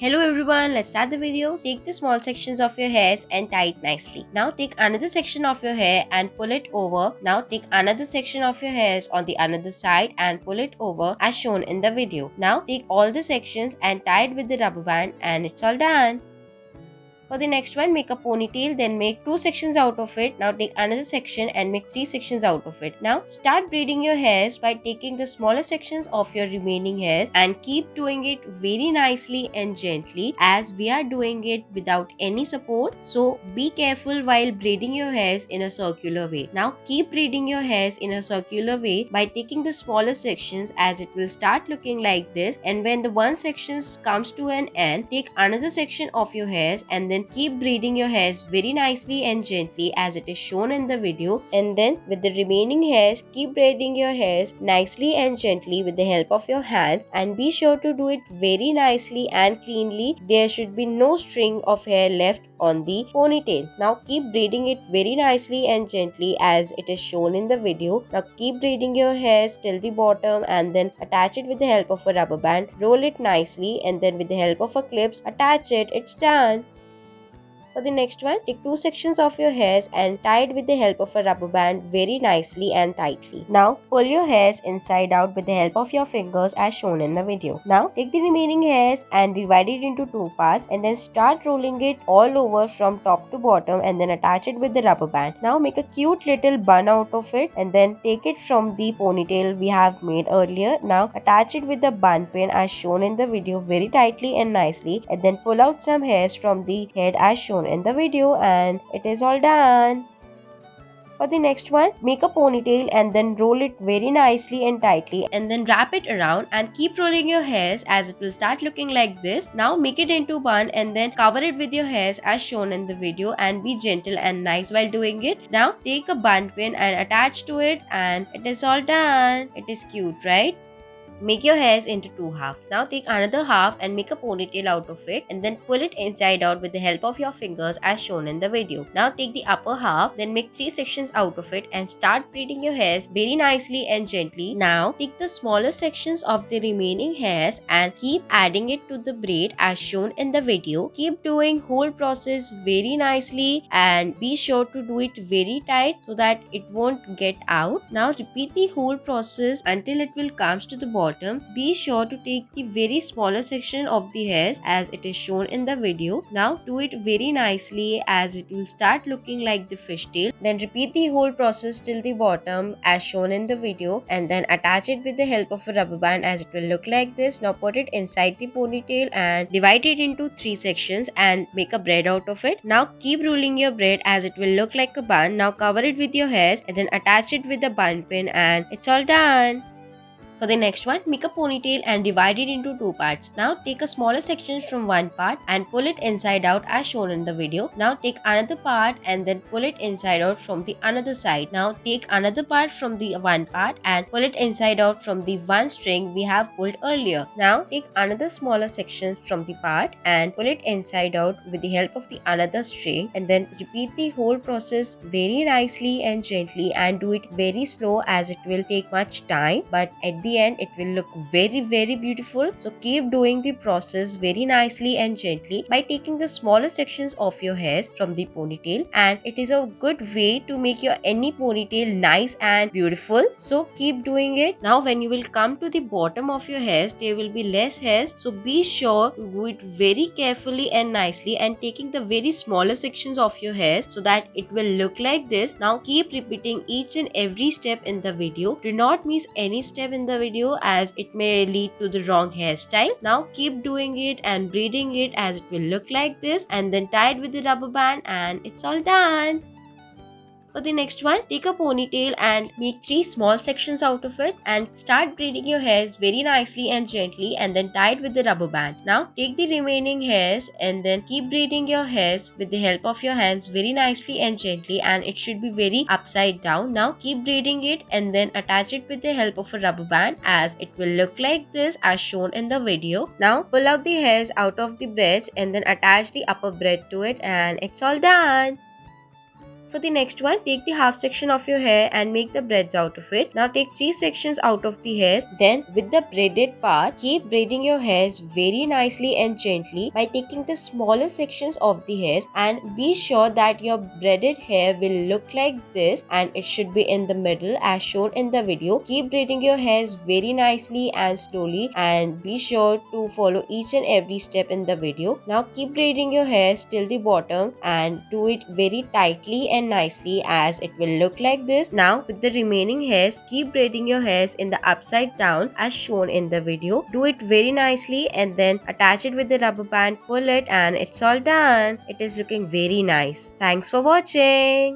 Hello everyone, let's start the video. Take the small sections of your hairs and tie it nicely. Now take another section of your hair and pull it over. Now take another section of your hairs on the another side and pull it over as shown in the video. Now take all the sections and tie it with the rubber band and it's all done. For the next one, make a ponytail, then make 2 sections out of it. Now take another section and make 3 sections out of it. Now start braiding your hairs by taking the smaller sections of your remaining hairs and keep doing it very nicely and gently as we are doing it without any support. So be careful while braiding your hairs in a circular way. Now keep braiding your hairs in a circular way by taking the smaller sections as it will start looking like this, and when the one section comes to an end, take another section of your hairs and then keep braiding your hairs very nicely and gently as it is shown in the video, and then with the remaining hairs keep braiding your hairs nicely and gently with the help of your hands, and be sure to do it very nicely and cleanly. There should be no string of hair left on the ponytail. Now keep braiding it very nicely and gently as it is shown in the video. Now keep braiding your hairs till the bottom and then attach it with the help of a rubber band. Roll it nicely and then with the help of a clips attach it. It's done. For the next one, take 2 sections of your hairs and tie it with the help of a rubber band very nicely and tightly. Now pull your hairs inside out with the help of your fingers as shown in the video. Now take the remaining hairs and divide it into 2 parts and then start rolling it all over from top to bottom and then attach it with the rubber band. Now make a cute little bun out of it and then take it from the ponytail we have made earlier. Now attach it with the bun pin as shown in the video very tightly and nicely, and then pull out some hairs from the head as shown in the video, and it is all done. For the next one, make a ponytail and then roll it very nicely and tightly and then wrap it around and keep rolling your hairs as it will start looking like this. Now make it into bun and then cover it with your hairs as shown in the video, and be gentle and nice while doing it. Now take a bun pin and attach to it, and it is all done. It is cute, right? Make your hairs into 2 halves. Now take another half and make a ponytail out of it and then pull it inside out with the help of your fingers as shown in the video. Now take the upper half, then make 3 sections out of it and start braiding your hairs very nicely and gently. Now take the smaller sections of the remaining hairs and keep adding it to the braid as shown in the video. Keep doing whole process very nicely and be sure to do it very tight so that it won't get out. Now repeat the whole process until it will comes to the bottom. Be sure to take the very smaller section of the hairs as it is shown in the video. Now do it very nicely as it will start looking like the fishtail. Then repeat the whole process till the bottom as shown in the video and then attach it with the help of a rubber band as it will look like this. Now put it inside the ponytail and divide it into 3 sections and make a braid out of it. Now keep rolling your braid as it will look like a bun. Now cover it with your hairs and then attach it with the bun pin, and it's all done. For the next one, make a ponytail and divide it into 2 parts. Now take a smaller section from one part and pull it inside out as shown in the video. Now take another part and then pull it inside out from the another side. Now take another part from the one part and pull it inside out from the one string we have pulled earlier. Now take another smaller section from the part and pull it inside out with the help of the another string, and then repeat the whole process very nicely and gently and do it very slow as it will take much time, but at the end it will look very beautiful. So keep doing the process very nicely and gently by taking the smaller sections of your hairs from the ponytail, and it is a good way to make your any ponytail nice and beautiful. So keep doing it. Now when you will come to the bottom of your hairs, there will be less hairs, so be sure to do it very carefully and nicely and taking the very smaller sections of your hairs so that it will look like this. Now keep repeating each and every step in the video. Do not miss any step in the video as it may lead to the wrong hairstyle. Now keep doing it and braiding it as it will look like this, and then tie it with the rubber band, and it's all done. For the next one, take a ponytail and make 3 small sections out of it and start braiding your hairs very nicely and gently and then tie it with the rubber band. Now take the remaining hairs and then keep braiding your hairs with the help of your hands very nicely and gently, and it should be very upside down. Now keep braiding it and then attach it with the help of a rubber band as it will look like this as shown in the video. Now pull out the hairs out of the braids and then attach the upper braid to it, and it's all done. For the next one, take the half section of your hair and make the braids out of it. Now take 3 sections out of the hairs. Then with the braided part, keep braiding your hairs very nicely and gently by taking the smaller sections of the hairs, and be sure that your braided hair will look like this and it should be in the middle as shown in the video. Keep braiding your hairs very nicely and slowly, and be sure to follow each and every step in the video. Now keep braiding your hairs till the bottom and do it very tightly and nicely as it will look like this. Now with the remaining hairs, keep braiding your hairs in the upside down as shown in the video. Do it very nicely and then attach it with the rubber band, pull it, and it's all done. It is looking very nice. Thanks for watching.